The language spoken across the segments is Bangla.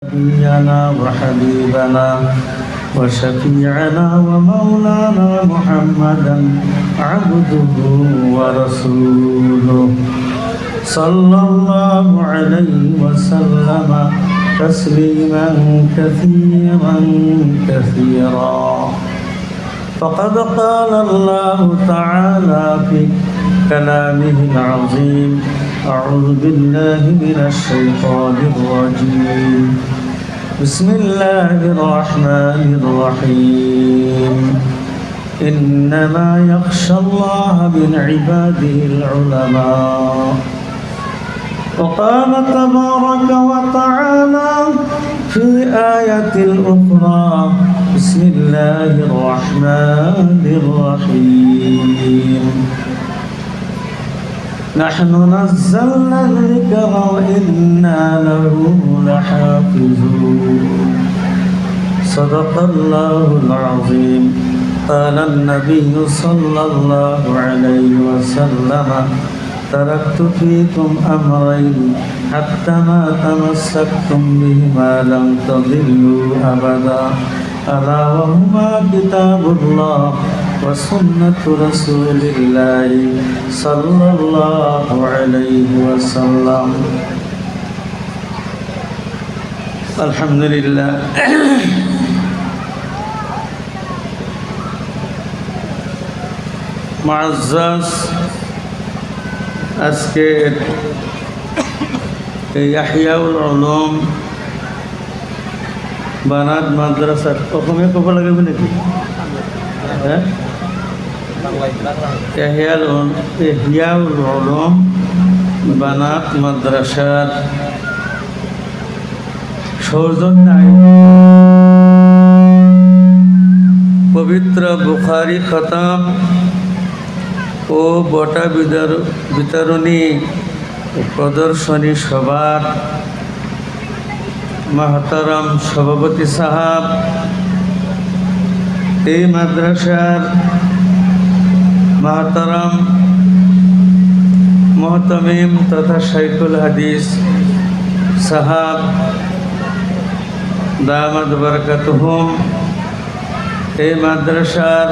نبينا وحبيبنا وشفيعنا ومولانا محمدا عبده ورسوله صلى الله عليه وسلم تسليما كثيرا كثيرا. فقد قال الله تعالى في كلامه العظيم: أعوذ بالله من الشيطان الرجيم. بسم الله الرحمن الرحيم. إنما يخشى الله من عباده العلماء. وقال تبارك وتعالى في آية أخرى: بسم الله الرحمن الرحيم. نحن نزلنا الذكر وإنا له لحافظون. صدق الله العظيم. قال النبي صلى الله عليه وسلم: تركت فيكم أمرين حتى ما تمسكتم بهما لم تضلوا أبدا، ألا وهما كتاب الله وسنة رسول الله صلى الله عليه وسلم. الحمد لله. معزز আজকের ইহয়াউল উলুম বানাত মাদ্রাসা অসমীয়া ক'ব লাগিব নেকি? ইহয়াউল উলুম বানাত মাদ্রাসার সৌজন্যায় পবিত্র বুখারী খতম ও বটা বিতরণী প্রদর্শনী সভার মহতারাম সভাপতি সাহাব, এই মাদ্রাসার মহতারাম মোহতামিম তথা শাইখুল হাদিস সাহাব দামাত বরকাতুহুম, এই মাদ্রাসার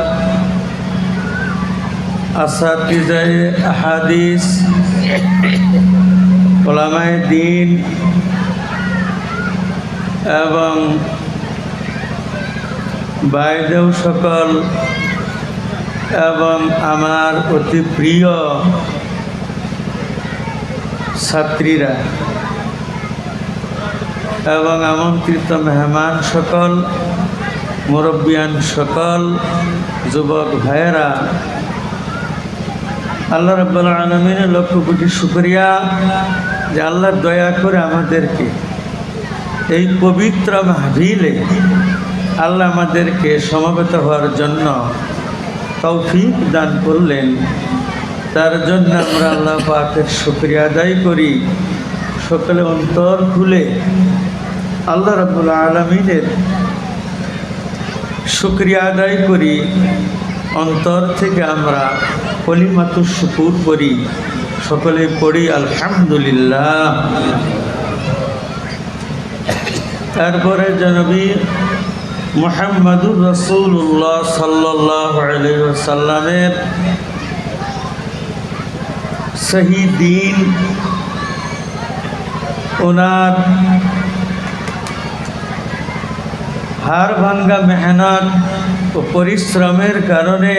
আসাতিজায়ে আহাদিস, উলামায়ে দ্বীন এবং বাইদেও সকল এবং আমার অতি প্রিয় ছাত্রীরা এবং আমন্ত্রিত মেহমান সকল, মুরব্বিয়ান সকল, যুবক ভাইয়েরা, আল্লাহ রাব্বুল আলামিনের লক্ষ কোটি শুকরিয়া যে আল্লাহ দয়া করে আমাদেরকে এই পবিত্র মাহফিলে আল্লাহ আমাদেরকে সমবেত হওয়ার জন্য তৌফিক দান করলেন। তার জন্য আমরা আল্লাহ পাকের শুকরিয়া আদায় করি। সকলে অন্তর খুলে আল্লাহ রাব্বুল আলামিনের শুকরিয়া আদায় করি। অন্তর থেকে আমরা কলিমাতুশ শুকুর করি। সকলে পড়ি আলহামদুলিল্লাহ। তারপরে জনাবি মুহাম্মাদুর রাসূলুল্লাহ সাল্লাল্লাহু আলাইহি ওয়াসাল্লামের সহি দ্বীন, ওনার হাড় ভাঙ্গা মেহনত ও পরিশ্রমের কারণে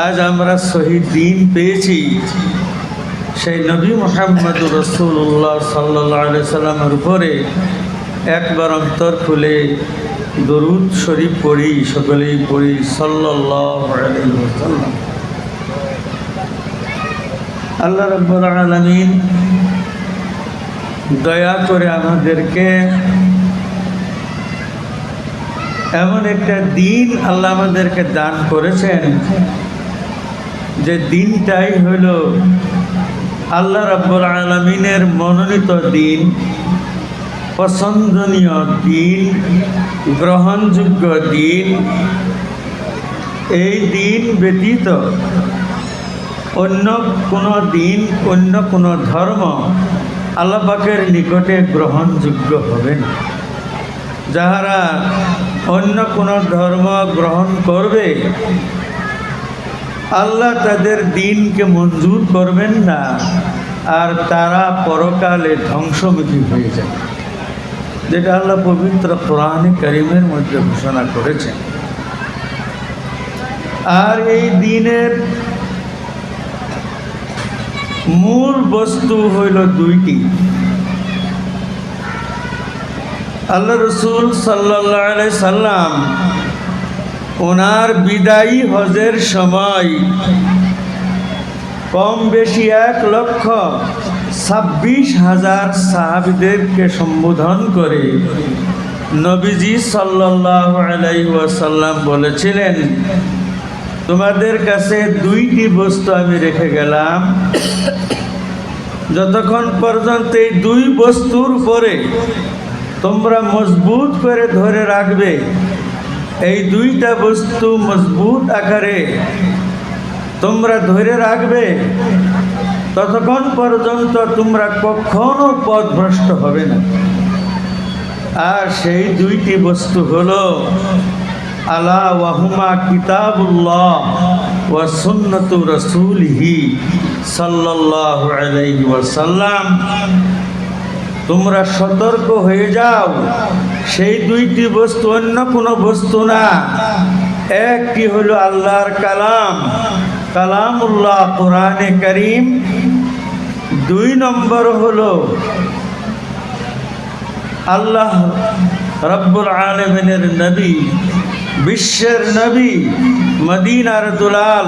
আজ আমরা সহি দ্বীন পেয়েছি। সেই নবী মুহাম্মাদুর রাসূলুল্লাহ সাল্লাল্লাহু আলাইহি সাল্লামের উপরে একবার অন্তর খুলে দরুদ শরীফ পড়ি, সকলেই পড়ি সাল্লাল্লাহু আলাইহি ওয়াসাল্লাম। আল্লাহ রাব্বুল আলামিন দয়া করে আমাদেরকে এমন একটা দিন আল্লাহ আমাদেরকে দান করেছেন, যে দিনটাই হইল আল্লাহ রাব্বুল আলামিনের মনোনীত দিন, পছন্দনীয় দিন, গ্রহণযোগ্য দিন। এই দিন ব্যতীত অন্য কোনো দিন, অন্য কোনো ধর্ম আল্লাহ পাকের নিকটে গ্রহণযোগ্য হবে না। যাহারা অন্য কোনো ধর্ম গ্রহণ করবে আল্লাহ তাদের দ্বীনকে মঞ্জুর করবেন না, আর তারা পরকালে ধ্বংসমুখী হয়ে যাবে, যেটা আল্লাহ পবিত্র কোরআনে কারীমের মধ্যে ঘোষণা করেছেন। আর এই দ্বীনের মূল বস্তু হইল দুইটি। আল্লাহ রসুল সাল্লাল্লাহু আলাইহি সাল্লাম ওনার বিদায়ী হজের সময় কম বেশি 1,26,000 সাহাবীদেরকে সম্বোধন করে নবীজি সাল্লাল্লাহু আলাইহি ওয়াসাল্লাম বলেছিলেন, তোমাদের কাছে দুইটি বস্তু আমি রেখে গেলাম, যতক্ষণ পর্যন্ত এই দুই বস্তুর উপরে তোমরা মজবুত করে ধরে রাখবে, এই দুইটা বস্তু মজবুত আকারে তোমরা ধরে রাখবে, ততক্ষণ পর্যন্ত তোমরা কখনো পথভ্রষ্ট হবে না। আর সেই দুইটি বস্তু হলো আলা ওয়াহুমা কিতাবুল্লাহ ওয়া সুন্নাতু রাসূলিহি সাল্লাল্লাহু আলাইহি ওয়াসাল্লাম। তোমরা সতর্ক হয়ে যাও, সেই দুইটি বস্তু অন্য কোনো বস্তু না। একটি হলো আল্লাহর কালাম, কালামুল্লাহ কোরআনে কারীম। দুই নম্বর হলো আল্লাহ রব্বুল আলামিনের নবী, বিশ্বের নবী, মদিনার দুলাল,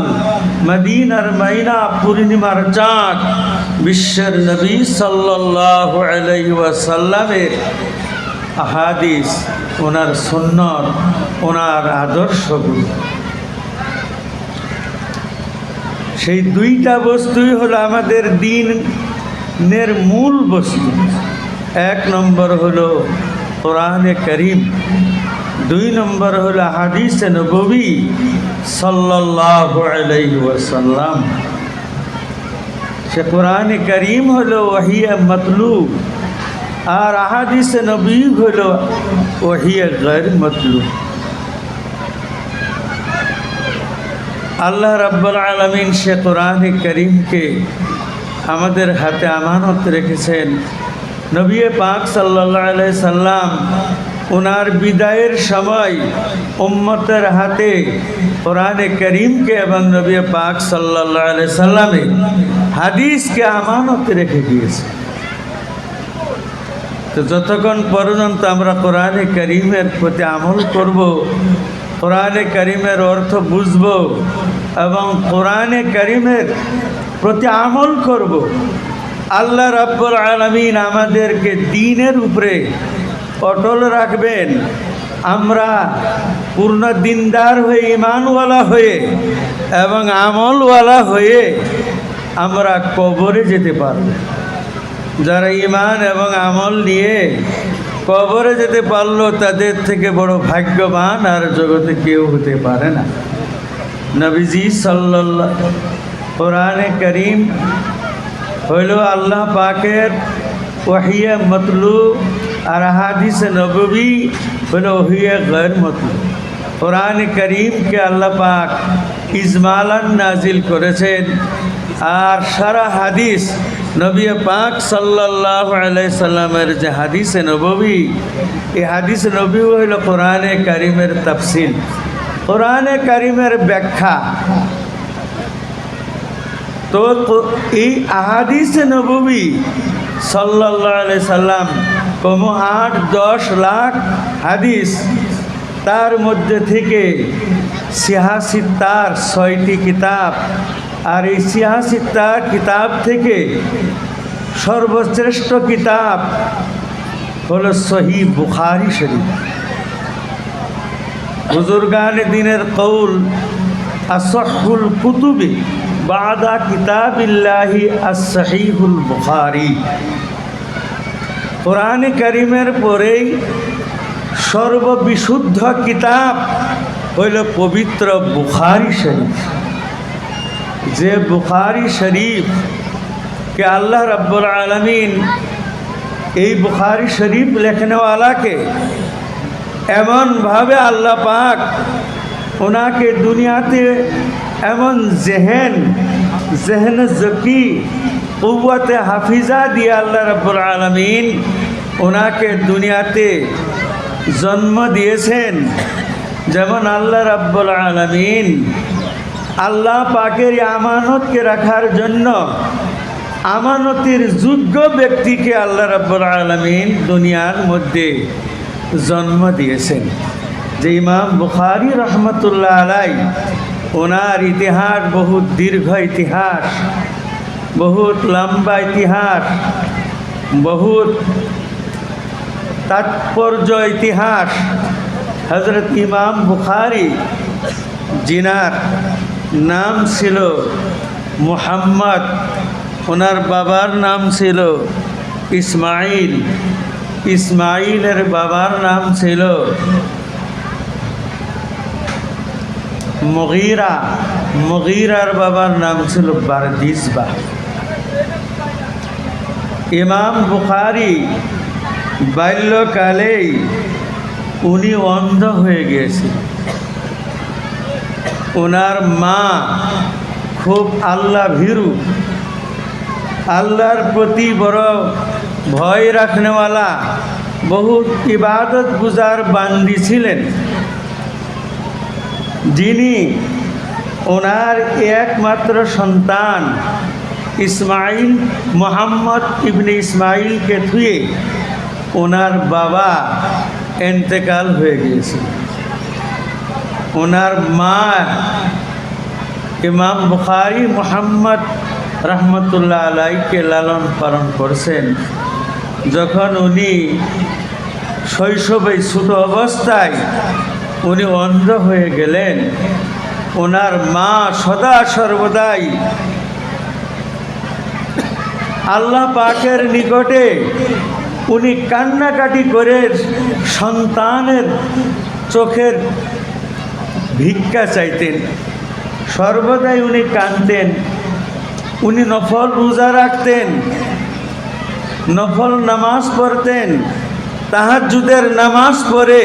মদিনার মাইনা, পূর্ণিমার চাঁদ, বিশ্বের নবী সাল্লাল্লাহু আলাইহি ওয়াসাল্লামের আহাদিস, ওনার সুন্নাত, ওনার আদর্শগুলো। সেই দুইটা বস্তুই হলো আমাদের দ্বীনের মূল বস্তু। এক নম্বর হলো কোরআনে কারীম, দুই নম্বর হলো হাদিসে নববী সাল্লাল্লাহু আলাইহি ওয়াসাল্লাম। সে কোরআনে কারীম হলো ওহিয়ে মাতলুব, আর হাদিসে নবী হলো ওহিয়ে গায়র মাতলুব। আল্লাহ রাব্বুল আলামিন সে কোরআনে কারীমকে আমাদের হাতে আমানত রেখেছেন। নবী পাক সাল্লাল্লাহু আলাইহি সাল্লাম ওনার বিদায়ের সময় উম্মতের হাতে কোরআনে কারীমকে এবং নবী পাক সাল্লাল্লাহু আলাইহি সাল্লামের হাদিসকে আমানত রেখে দিয়েছে। তো যতক্ষণ পর্যন্ত আমরা কোরআনে কারীমের প্রতি আমল করব, কোরআনে কারীমের অর্থ বুঝব এবং কোরআনে কারীমের প্রতি আমল করব, আল্লাহ রাব্বুল আলামিন আমাদেরকে দ্বীনের উপরে অটল রাখবেন। আমরা পূর্ণ দিনদার হয়ে, ঈমানওয়ালা হয়ে এবং আমলওয়ালা হয়ে আমরা কবরে যেতে পারব। যারা ঈমান এবং আমল নিয়ে কবরে যেতে পারলো, তাদের থেকে বড় ভাগ্যবান আর জগতে কেউ হতে পারে না। নবীজি সাল্লাল্লাহু কোরআনে কারীম হইল আল্লাহ পাকের ওহিয়ে মাতলু, আর হাদিসে নববী হলো ওহিয়ে গায়র মাতলু। কোরআনে কারীমকে আল্লাহ পাক ইজমালান নাজিল করেছেন, আর সারা হাদিস নবী পাক সাল্লাল্লাহু আলাইহি সাল্লামের যে হাদিসে নববী, এই হাদিসে নবী হইল কোরআনে কারীমের তাফসীর, কোরআনে কারীমের ব্যাখ্যা। তো এই আহাদিসে নববী সাল্লাল্লাহু আলাইহি সাল্লাম কম 8-10 লাখ হাদিস, তার মধ্যে থেকে 86 6টি কিতাব, আর এই 86 কিতাব থেকে সর্বশ্রেষ্ঠ কিতাব হলো সহিহ বুখারী শরীফ। বুজুর্গানে দ্বীনের কৌল আসহুল কুতুবি বাদা কিতাবিল্লাহি as-সহিহুল বুখারী। কোরআনে কারীমের পরেই সর্ববিশুদ্ধ কিতাব হইল পবিত্র বুখারী শরীফ। যে বুখারী শরীফকে আল্লাহ রাব্বুল আলামিন এই বুখারী শরীফ লেখনেওয়ালাকে এমনভাবে আল্লাহ পাক ওনাকে দুনিয়াতে এমন জেহেন জকি কুওয়াতে হাফিজা দিয়ে আল্লাহ রাব্বুল আলামিন ওনাকে দুনিয়াতে জন্ম দিয়েছেন। যেমন আল্লাহ রাব্বুল আলামিন আল্লাহ পাকের আমানতকে রাখার জন্য আমানতের যোগ্য ব্যক্তিকে আল্লাহ রাব্বুল আলামিন দুনিয়ার মধ্যে জন্ম দিয়েছেন। যে ইমাম বুখারী রহমতুল্লাহ আলাই, ওনার ইতিহাস বহুত দীর্ঘ ইতিহাস, বহুত লম্বা ইতিহাস, বহুত তাৎপর্য ইতিহাস। হযরত ইমাম বুখারী জিনার নাম ছিল মুহাম্মদ, ওনার বাবার নাম ছিল ইসমাইল, ইসমাইলের বাবার নাম ছিল মুগীরা, মুগীরার বাবার নাম ছিল বারদিসবা। ইমাম বুখারী বাল্যকালেই উনি অন্ধ হয়ে গিয়েছেন। ওনার মা খুব আল্লাহ ভীরু, আল্লাহর প্রতি বড় ভয় রাখনেওয়ালা, বহুত ইবাদত গুজার বান্দি ছিলেন, যিনি ওনার একমাত্র সন্তান ইসমাইল, মোহাম্মদ ইবনে ইসমাইলকে থুয়ে ওনার বাবা ইন্তেকাল হয়ে গিয়েছে। ওনার মা ইমাম বুখারী মুহাম্মদ রহমতুল্লাহ আলাইকে লালন পালন করছেন। যখন উনি শৈশবে ছোট অবস্থায় উনি অন্ধ হয়ে গেলেন, ওনার মা সদা সর্বদাই আল্লাহ পাকের নিকটে উনি কান্নাকাটি করে সন্তানের চোখের ভিক্ষা চাইতেন। সর্বদাই উনি কাঁদতেন। উনি নফল রোজা রাখতেন, নফল নামাজ পড়তেন, তাহাজ্জুদের নামাজ পড়ে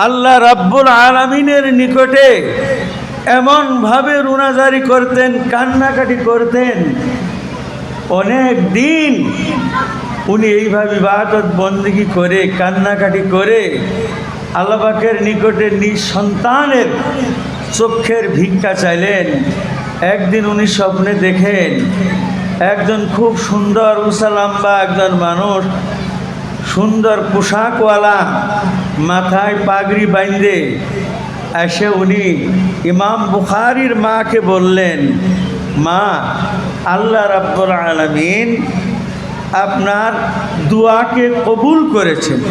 আল্লাহ রাব্বুল আলামিনের নিকটে এমনভাবে রুনাজারি করতেন, কান্নাকাটি করতেন। অনেক দিন উনি এইভাবে ইবাদত বন্দেগী করে কান্নাকাটি করে আল্লাহ পাকের নিকটে নিজ সন্তানের চোখের ভিক্ষা চাইলেন। একদিন উনি স্বপ্নে দেখেন একজন খুব সুন্দর উঁচা লম্বা একজন মানুষ, সুন্দর পোশাকওয়ালা, মাথায় পাগড়ি বাইন্ধে এসে উনি ইমাম বুখারীর মাকে বললেন, মা, আল্লাহ রাব্বুল আলামিন আপনার দোয়াকে কবুল করেছেন,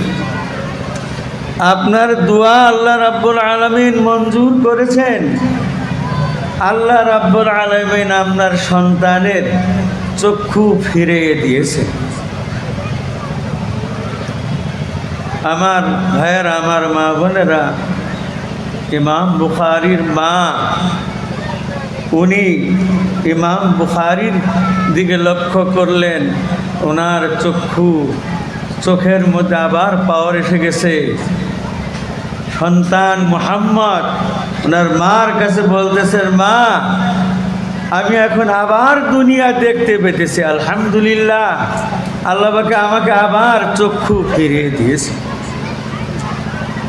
আপনার দোয়া আল্লাহ রাব্বুল আলামিন মঞ্জুর করেছেন। আল্লাহ রাব্বুল আলামিন আপনার সন্তানের চক্ষু ফিরিয়ে দিয়েছেন। আমার ভাইয়েরা, আমার মা বোনেরা, ইমাম বুখারীর মা উনি ইমাম বুখারীর দিকে লক্ষ্য করলেন, ওনার চোখের মধ্যে আবার পাওয়ার এসে গেছে। সন্তান মুহাম্মদ ওনার মার কাছে বলতেছেন, মা, আমি এখন আবার দুনিয়া দেখতে পেতেছি, আলহামদুলিল্লাহ, আল্লাহ পাক আমাকে আবার চক্ষু ফিরিয়ে দিয়েছে।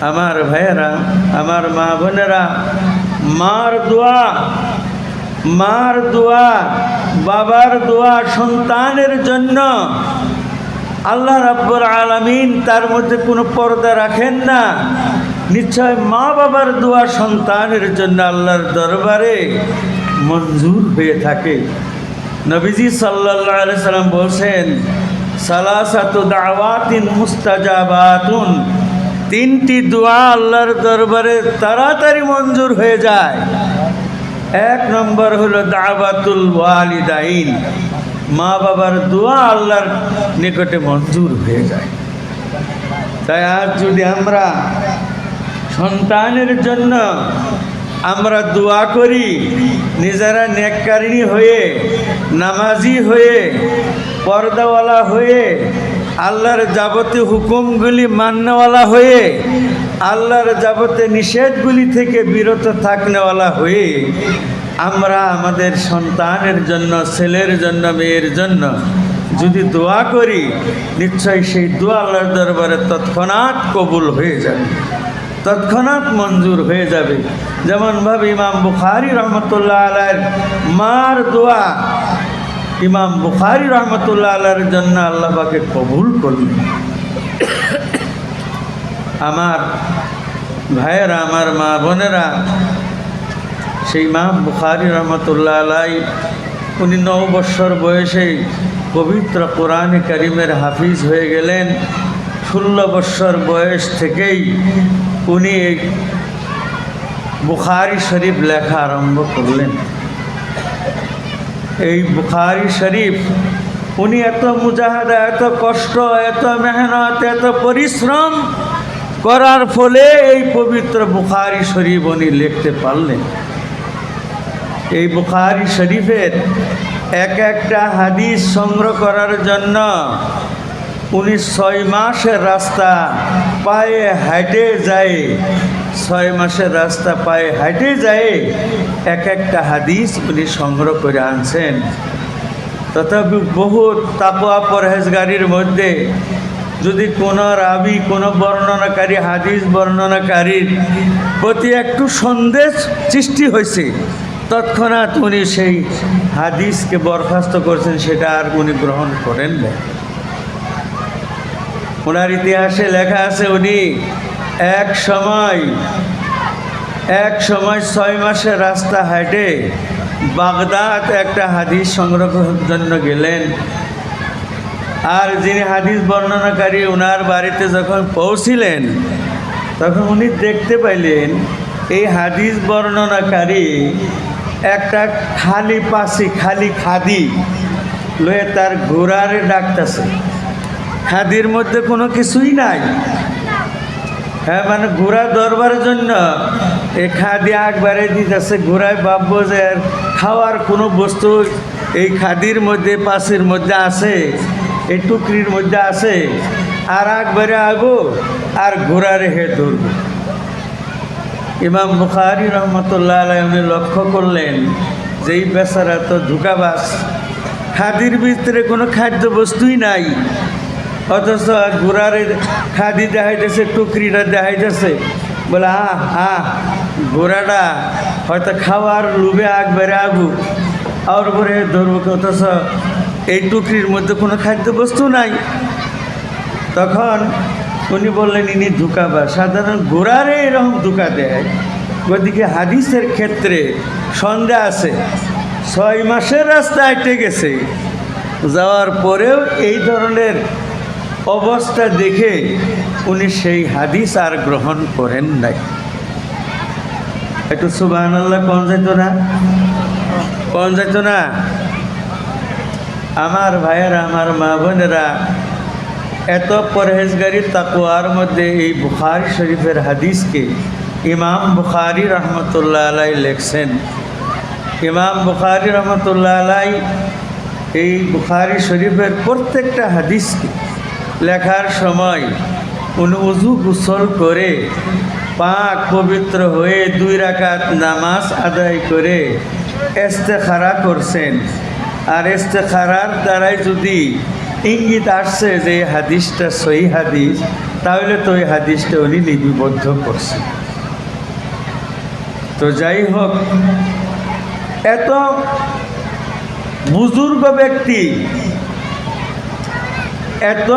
আমার ভাইয়েরা, আমার মা বোনেরা, মার দোয়া, বাবার দোয়া সন্তানের জন্য আল্লাহ রাব্বুল আলামিন তার মধ্যে কোনো পর্দা রাখেন না। নিশ্চয় মা বাবার দোয়া সন্তানের জন্য আল্লাহর দরবারে মঞ্জুর হয়ে থাকে। নবীজি সাল্লাল্লাহু আলাইহি সাল্লাম বলছেন, সালাসাতু দাওয়াতিন মুস্তাজাবাতুন, তিনটি দোয়া আল্লাহর দরবারে তাড়াতাড়ি মঞ্জুর হয়ে যায়। এক নম্বর হলো দাওয়াতুল ওয়ালিদাইন, মা বাবার দোয়া আল্লাহর নিকটে মঞ্জুর হয়ে যায়। তাই আজ যদি আমরা সন্তানের জন্য আমরা দোয়া করি, নিজেরা নেককারিনী হয়ে, নামাজি হয়ে, পর্দাওয়ালা হয়ে, আল্লাহর যাবতীয় হুকুমগুলি মান্যওয়ালা হয়ে আল্লাহর যাবতীয় নিষেধগুলি থেকে বিরত থাকনেওয়ালা হয়ে আমরা আমাদের সন্তানের জন্য, ছেলের জন্য, মেয়ের জন্য যদি দোয়া করি, নিশ্চয়ই সেই দোয়া আল্লাহর দরবারে তৎক্ষণাৎ কবুল হয়ে যাবে, তৎক্ষণাৎ মঞ্জুর হয়ে যাবে। যেমনভাবে ইমাম বুখারী রহমতুল্লাহ আলাইহির মার দোয়া ইমাম বুখারী রহমতুল্লাহ আলাইহির জন্য আল্লাহ পাকে কবুল করলেন। আমার ভাইয়েরা, আমার মা বোনেরা, সেই ইমাম বুখারী রহমতুল্লাহ আলাইহি উনি 9 বছর বয়সে পবিত্র কোরআনে কারিমের হাফিজ হয়ে গেলেন। 16 বছর বয়স থেকেই উনি বুখারী শরীফ লেখা আরম্ভ করলেন। এই বুখারী শরীফ উনি এত মুজাহাদা, এত কষ্ট, এত মেহনত, এত পরিশ্রম করার ফলে এই পবিত্র বুখারী শরীফ উনি লিখতে পারলেন। এই বুখারী শরীফের একটা হাদিস সংগ্রহ করার জন্য উনি 6 মাসের রাস্তা পায়ে হেঁটে যায়, 6 মাসের রাস্তা পায়ে হেঁটে যায় একটা হাদিস উনি সংগ্রহ করে আনছেন। তথাপি বহুত তাকওয়া পরহেজগারির মধ্যে যদি কোনো রাবি, কোনো বর্ণনাকারী, হাদিস বর্ণনাকারীর প্রতি একটু সন্দেহ সৃষ্টি হয়েছে, তৎক্ষণাৎ উনি সেই হাদিসকে বরখাস্ত করছেন, সেটা আর উনি গ্রহণ করেন না। ওনার ইতিহাসে লেখা আছে উনি এক সময় 6 মাসের রাস্তা হেঁটে বাগদাদ একটা হাদিস সংগ্রহের জন্য গেলেন। আর যিনি হাদিস বর্ণনাকারী ওনার বাড়িতে যখন পৌঁছিলেন, তখন উনি দেখতে পাইলেন এই হাদিস বর্ণনাকারী একটা খালি পাশি, খালি খাদি লয়ে তার ঘোড়ারে ডাকতেছে। খাদির মধ্যে কোনো কিছুই নাই। হ্যাঁ, মানে ঘোড়া ধরবার জন্য এই খাদি একবারে দিতেছে। ঘোড়ায় ভাববো যে খাওয়ার কোনো বস্তু এই খাদির মধ্যে, পাশির মধ্যে আছে, এই টুকরির মধ্যে আছে, আর একবারে আগো আর ঘোড়ারে হে ধরব। ইমাম বুখারী রহমতুল্লাহ আলাইহি উনি লক্ষ্য করলেন যে এই বেচারা তো ধোঁকাবাজ, খাদির ভিতরে কোনো খাদ্য বস্তুই নাই, অথচ ঘোড়ারে খাদি দেখাইতেছে, টুকরিটা দেখাইতেছে। বলে ঘোড়াটা হয়তো খাওয়ার লোভে একবারে আগুক আর উপরে ধরব, অথচ এই টুকরির মধ্যে কোনো খাদ্য বস্তু নাই। তখন উনি বললেন ইনি ধোঁকাবাজ। সাধারণ ঘোড়ারে এরকম ধোঁকা দেয়, ওদিকে হাদিসের ক্ষেত্রে সন্দেহ আছে। 6 মাসের রাস্তা হেঁটে গেছে, যাওয়ার পরেও এই ধরনের অবস্থা দেখে উনি সেই হাদিস আর গ্রহণ করেন নাই। একটু সুবহানাল্লাহ কোন যেত না, কোন যেত না? আমার ভাইয়েরা, আমার মা বোনেরা, এত পরহেজগারি তাকওয়ার মধ্যে এই বুখারী শরীফের হাদিসকে ইমাম বুখারী রহমতুল্লাহ আলাইহি লিখছেন। ইমাম বুখারী রহমতুল্লাহ আলাইহি এই বুখারী শরীফের প্রত্যেকটা হাদিসকে লেখার সময় উনি ওযু গোসল করে পাক পবিত্র হয়ে 2 রাকাত নামাজ আদায় করে ইস্তেখারা করছেন। আর ইস্তেখারার দ্বারাই যদি ইঙ্গিত আসছে যে এই হাদিসটা সহি হাদিস, তাহলে তো এই হাদিসটা উনি লিপিবদ্ধ করছেন। তো যাই হোক, এত বুজুর্গ ব্যক্তি, এত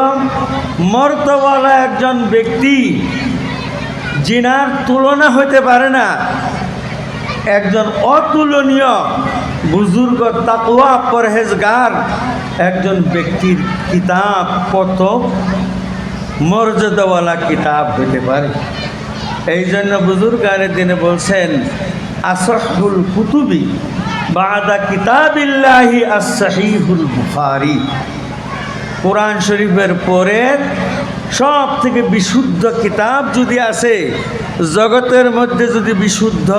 মর্তবালা একজন ব্যক্তি, যিনার তুলনা হতে পারে না, একজন অতুলনীয় বুজুর্গ তাকওয়া পরহেজগার একজন ব্যক্তির কিতাব কত মর্যাদাওয়ালা কিতাব হতে পারে। এই জন্য বুজুর্গানে দিনে বলছেন, আসহুল কুতুবি বাদা কিতাবিল্লাহি as-সহিহুল বুখারী। কোরআন শরীফের পরে সব থেকে বিশুদ্ধ কিতাব যদি আছে, জগতের মধ্যে যদি বিশুদ্ধ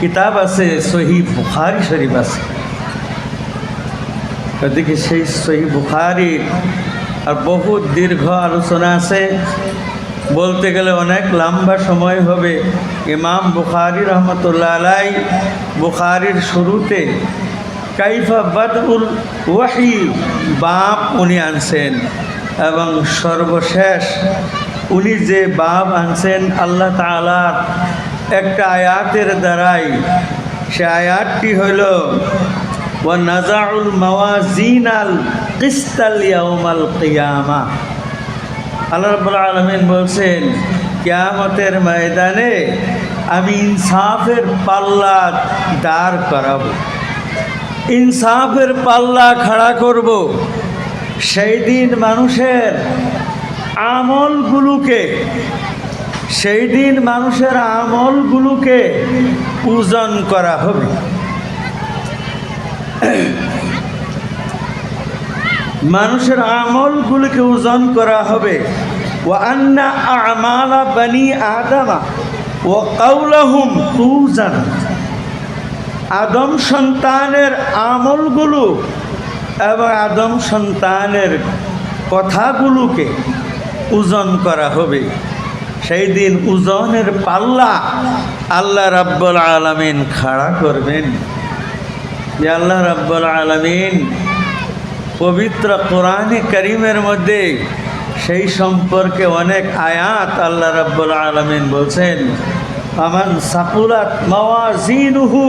কিতাব আছে, সহিহ বুখারী শরীফ আছে। এদিকে সেই সহিহ বুখারীর আর বহুত দীর্ঘ আলোচনা আছে। বলতে গেলে অনেক লম্বা সময় হবে। ইমাম বুখারী রহমতুল্লাহ আলাই বুখারীর শুরুতে কাইফা বাদউল ওয়াহি বাব উনি আনছেন, এবং সর্বশেষ উনি যে বাব আনছেন আল্লাহ তাআলার একটা আয়াতের দ্বারাই। সে আয়াতটি হইল ওয়া নাযাউল মাওয়াজিনাল কিসতাল ইয়াউমাল কিয়ামাহ। আল্লাহ রাব্বুল আলামিন বলছেন, কিয়ামতের ময়দানে আমি ইনসাফের পাল্লা দাঁড় করাবো, ইনসাফের পাল্লা খাড়া করব। সেই দিন মানুষের আমলগুলোকে ওজন করা হবে। মানুষের আমলগুলোকে ওজন করা হবে। ওয়া আন্না আমালা বানি আদামা ওয়া কাওলাহুম তুজান। আদম সন্তানের আমলগুলো এবং আদম সন্তানের কথাগুলোকে ওজন করা হবে। সেই দিন ওজনের পাল্লা আল্লাহ রাব্বুল আলামিন খাড়া করবেন। যে আল্লাহ রাব্বুল আলামিন পবিত্র কোরআনে কারীমের মধ্যে সেই সম্পর্কে অনেক আয়াত আল্লাহ রাব্বুল আলামিন বলছেন, আমান সাকুলাত মাওয়াজিনুহু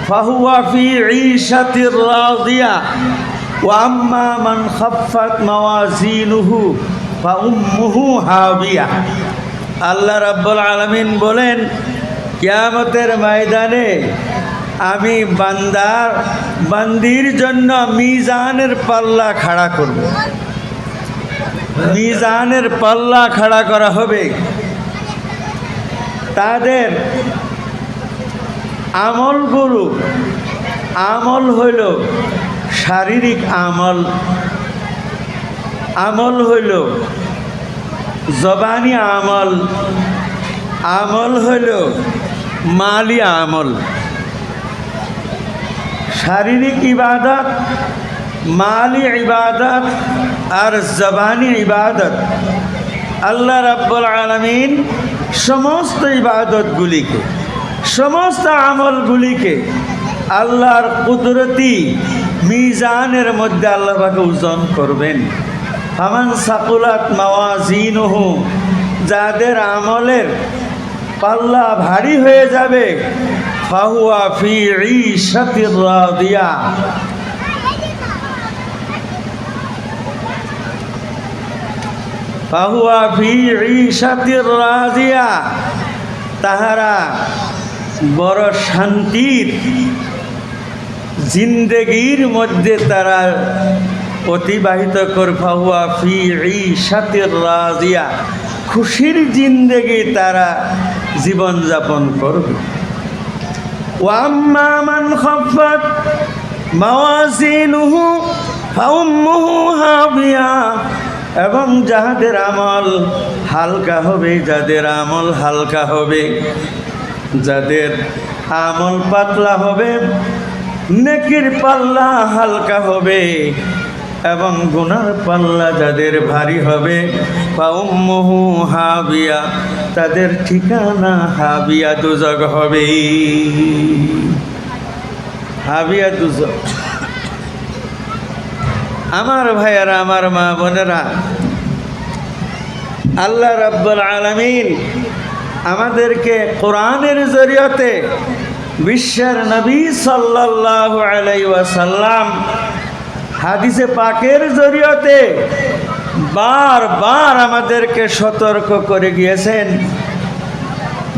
ফাহুয়া ফি ঈশাতির রাদিয়া ওয়া আম্মা মান খাফফাত মাওয়াজিনুহু ফাউম্মুহু হাবিয়া। আল্লাহ রাব্বুল আলামিন বলেন, কিয়ামতের ময়দানে আমি বান্দির জন্য মিজানের পাল্লা খাড়া করব। মিজানের পাল্লা খাড়া করা হবে। তাদের আমল হইল শারীরিক আমল হইল জবানি আমল হইল মালি আমল। শারীরিক ইবাদত, মালি ইবাদত আর জবানি ইবাদত। আল্লাহ রাব্বুল আলামিন সমস্ত ইবাদতগুলিকে, সমস্ত আমলগুলিকে আল্লাহর কুদরতি মিজানের মধ্যে আল্লাহ পাক ওজন করবেন। ফামান সাকুলাত মাওয়াজিনুহু, যাদের আমলের পাল্লা ভারী হয়ে যাবে, ফাহুয়া ফি ঈশাতির রাদিয়া, ফাহুয়া ফি ঈশাতির রাদিয়া, তাহারা বড় শান্তির জিন্দেগির মধ্যে তারা অতিবাহিত করবে। ফাহুয়া ফি ঈশাতির রাদিয়া, খুশির জিন্দেগি তারা জীবনযাপন করবে। ওয়া আম্মা মান খাফফাত মাওয়াজিনুহু ফাউম্মুহু হাবিয়া, এবং যাদের আমল হালকা হবে, যাদের আমল হালকা হবে, যাদের আমল পাতলা হবে, নেকির পাল্লা হালকা হবে এবং গুনার পাল্লা যাদের ভারী হবে, ফাউম্মুহু হাবিয়া, তাদের ঠিকানা হাবিয়া দুজক হবে। হাবিয়া দুজক। আমার ভাইয়েরা, আমার মা বোনেরা, আল্লাহ রাব্বুল আলামিন আমাদেরকে কোরআনের জরিয়তে বিশ্বের নবী সাল্লাল্লাহু আলাইহি ওয়াসাল্লাম হাদিসে পাকের জরিয়তে বারবার আমাদেরকে সতর্ক করে গিয়েছেন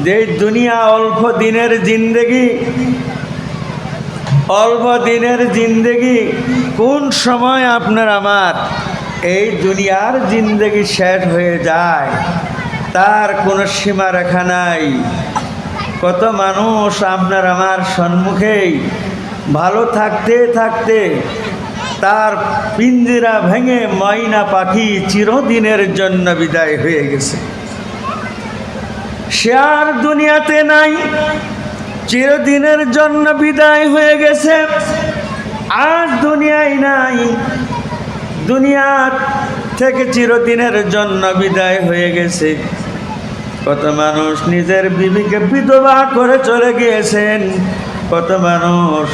যে দুনিয়া অল্প দিনের জিন্দেগি, কোন সময় আপনার আমার এই দুনিয়ার জিন্দেগি শেষ হয়ে যায় তার কোনো সীমারেখা নাই। কত মানুষ আপনার আমার সম্মুখেই ভালো থাকতে থাকতে তার পিঞ্জিরা ভেঙে ময়না পাখি চিরদিনের জন্য বিদায় হয়ে গেছে। সে আর দুনিয়াতে নাই, চিরদিনের জন্য বিদায় হয়ে গেছে, আর দুনিয়ায় নাই। দুনিয়ার থেকে চিরদিনের জন্য বিদায় হয়ে গেছে। কত মানুষ নিজের বিবিকে বিধবা করে চলে গিয়েছেন, কত মানুষ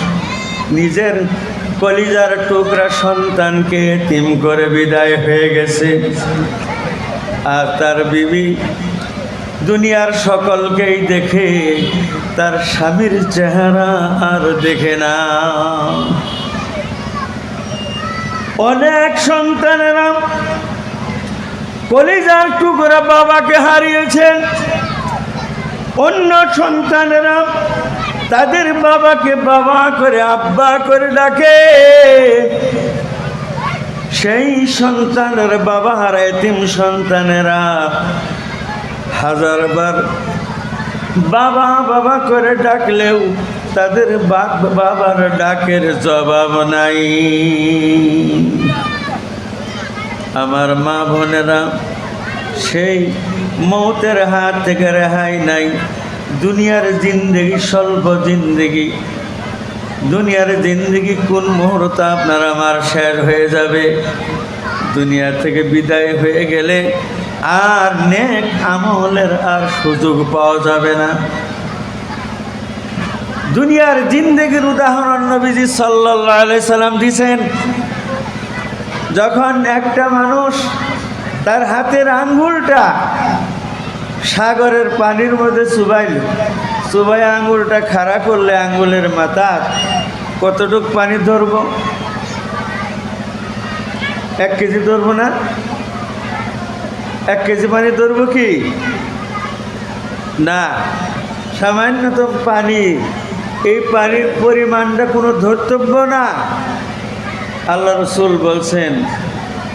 নিজের কলিজার টুকরা সন্তানকে এতিম করে বিদায় হয়ে গেছে। আর তার বিবি দুনিয়ার সকলকেই দেখে, তার স্বামীর চেহারা আর দেখে না। অনেক সন্তানেরা কলিজার টুকরা বাবাকে হারিয়েছেন, অন্য সন্তানেরা তাদের বাবাকে বাবা করে আব্বা করে ডাকে। সেই সন্তানের বাবা হারা এতিম সন্তানেরা হাজারবার বাবা বাবা করে ডাকলেও তাদের বাবার ডাকের জবাব নাই। আমার মা বোনেরা, সেই মৌতের হাত থেকে রেহাই নাই। দুনিয়ার জিন্দেগি স্বল্প জিন্দেগি, দুনিয়ার জিন্দেগি কোন মুহূর্ত আপনার আমার শেষ হয়ে যাবে। দুনিয়া থেকে বিদায় হয়ে গেলে আর নেক আমলের আর সুযোগ পাওয়া যাবে না। দুনিয়ার জিন্দেগির উদাহরণ নবীজি সাল্লাল্লাহু আলাইহি সাল্লাম দিয়েছেন। যখন একটা মানুষ তার হাতের আঙ্গুলটা সাগরের পানির মধ্যে চুবাই আঙ্গুলটা খাড়া করলে আঙ্গুলের মাথা কতটুক পানি ধরবো? 1 কেজি ধরবো না? 1 কেজি পানি ধরবো কি না? সামান্যতম পানি, এই পানির পরিমাণটা কোনো ধর্তব্য না। আল্লাহ রসুল বলছেন,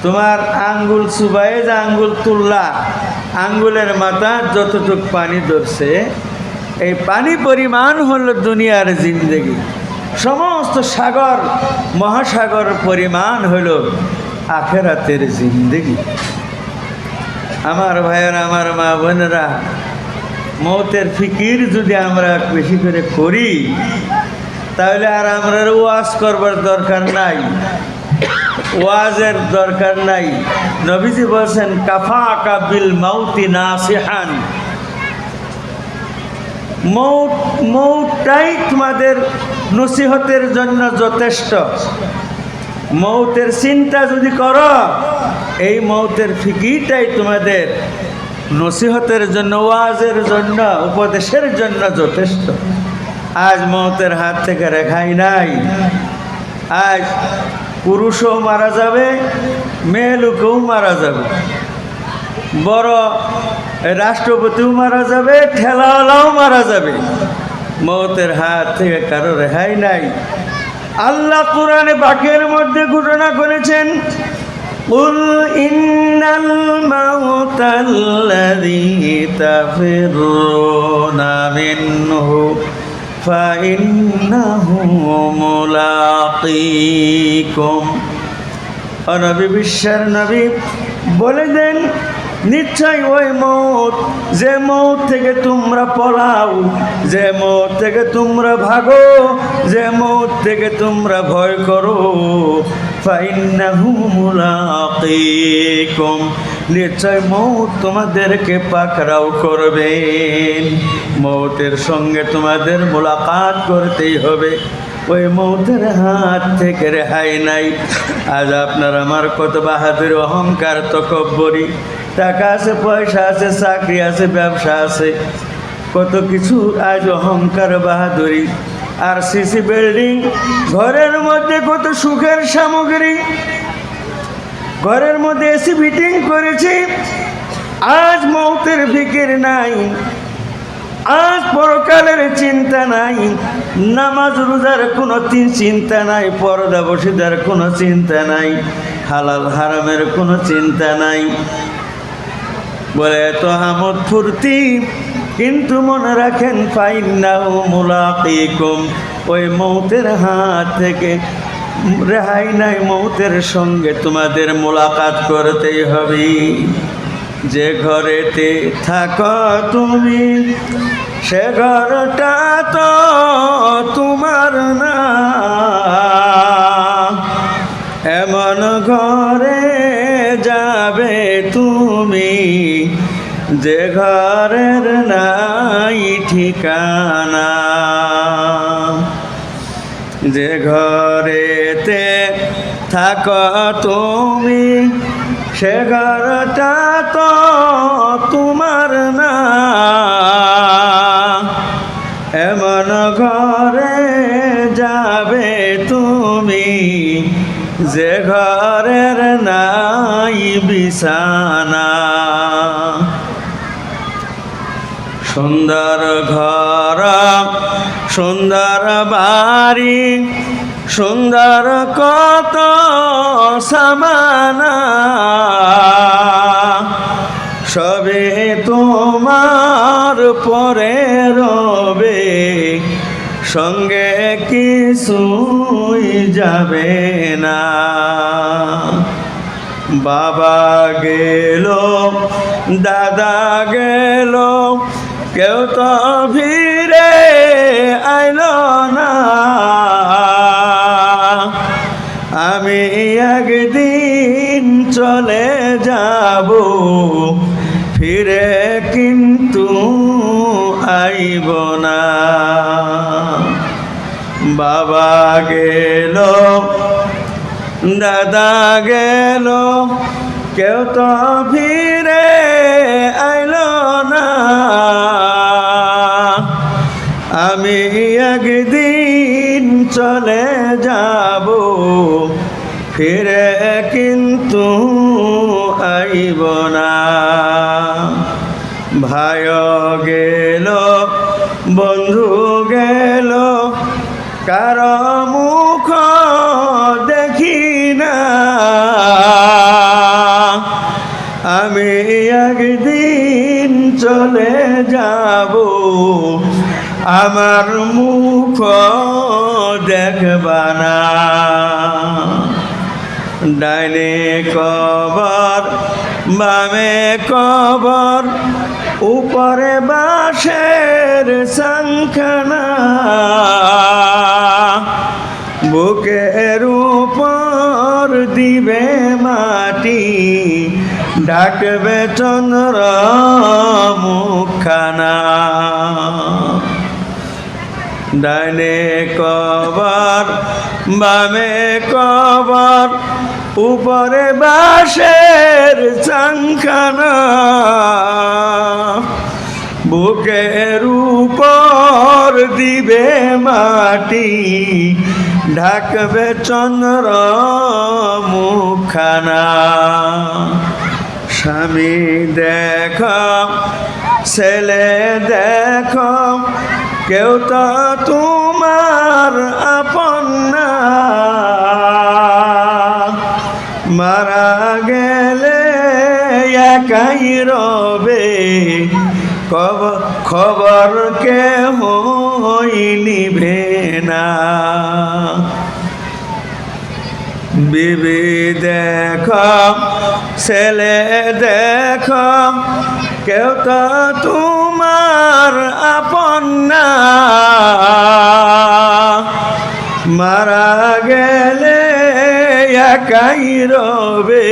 তোমার আঙ্গুল চুবাইয়ে যে আঙ্গুল তুললা, আঙ্গুলের মাথা যতটুক পানি ধরছে, এই পানি পরিমাণ হলো দুনিয়ার জিন্দেগি। সমস্ত সাগর মহাসাগর পরিমাণ হলো আখেরাতের জিন্দেগি। আমার ভাইয়েরা, আমার মা বোনেরা, মৌতের ফিকির যদি আমরা বেশি করে করি, তাহলে আর আমরা ওয়াজ করবার দরকার নাই, ওয়াজের দরকার নাই। নবীজি বলছেন, কাফাকা বিল মাউতি নাসিহান, মৌতটাই তোমাদের নসিহতের জন্য যথেষ্ট। মৌতের চিন্তা যদি করো, এই মৌতের ফিকিরটাই তোমাদের নসিহতের জন্য, ওয়াজের জন্য, উপদেশের জন্য যথেষ্ট। আজ মৌতের হাত থেকে রেখাই নাই। আজ পুরুষও মারা যাবে, মেয়ে লোকেও মারা যাবে, বড় রাষ্ট্রপতিও মারা যাবে, ঠেলাওয়ালাও মারা যাবে। মৌতের হাত থেকে কারো রেহাই নাই। আল্লাহ কোরআনে পাকের মধ্যে ঘোষণা করেছেন, কুল ইন্নাল মাউতাল্লাযী তাফিরুনা মিনহু ফাইন্নাহু মুলাকীকুম। ও নবী, বিশ্বের নবী বলে দেন, নিশ্চয় ওই মৌত, যে মৌত থেকে তোমরা পলাও, যে মৌত থেকে তোমরা ভাগো, যে মৌত থেকে তোমরা ভয় করো, ফাইন্নাহু মুলাকীকুম, নিশ্চয় মৌত তোমাদেরকে পাকড়াও করবেন। মৌতের সঙ্গে তোমাদের মোলাকাত করতেই হবে। ওই মৌতের হাত থেকে রেহাই নাই। আজ আপনার আমার কত বাহাদুর, অহংকার, তকব্বরি, টাকা আছে, পয়সা আছে, চাকরি আছে, ব্যবসা আছে, কত কিছু আজ অহংকার, বাহাদুরি। আর সিসি বিল্ডিং, ঘরের মধ্যে কত সুখের সামগ্রী, ঘরের মধ্যে এসি ফিটিং করেছি, আজ মৌতের ফিকির নাই, আজ পরকালের চিন্তা নাই, নামাজ রোজার কোনো চিন্তা নাই, পর্দা বসিদার কোনো চিন্তা নাই, হালাল হারামের কোনো চিন্তা নাই। বলে এত আমোদ ফুর্তি, কিন্তু মনে রাখেন, ফাইন্নাহু মুলাকীকুম, ওই মৌতের হাত থেকে রেহাই নাই। মৌতের সঙ্গে তোমাদের মোলাকাত করতেই হবে। যে ঘরেতে থাকো তুমি, সে ঘরটা তো তোমার না, এমন ঘরে যা তুমি, যে ঘরের নাই ঠিকানা। যে ঘরেতে থাকো তুমি, সে ঘরটা তো তোমার না। এমন ঘরে যাবে তুমি, যে ঘরের নাই বিছানা। সুন্দর ঘর, সুন্দর বাড়ি, সুন্দর কত সামানা, সবে তোমার পরে রবে, সঙ্গে কিছুই যাবে না। বাবা গেল, দাদা গেল, কেউ তো ফিরে আইল না। আমি একদিন চলে যাব, ফিরে কিন্তু আইব না। বাবা গেল, দাদা গেল, কেউ তো ফিরে আইল না। আমি একদিন চলে যাব, ফিরে কিন্তু আইব না। ভাই গেল, বন্ধু গেল, কারো মুখ দেখি না। আমি একদিন চলে যাব, আমার মুখ দেখবা না। ডাইনে কবর, বামে কবর, উপরে বাঁশের সংখানা। বুকের উপর দিবে মাটি, ডাকবে চন্দ্র মুখখানা। ডাইনে কবর, বামে কবর, উপরে বাঁশের সংখানা। বুকের উপর দিবে মাটি, ঢাকবে চন্দ্র মুখখানা। স্বামী দেখো, ছেলে দেখো, কেউ তো তোমার আপন না। মারা গেলে একাই রবে, খবর কেহ নিবে না। বিবি দেখো, ছেলে দেখো, কেউ তো তোমার আপন না। মারা গেলে একাই রবে,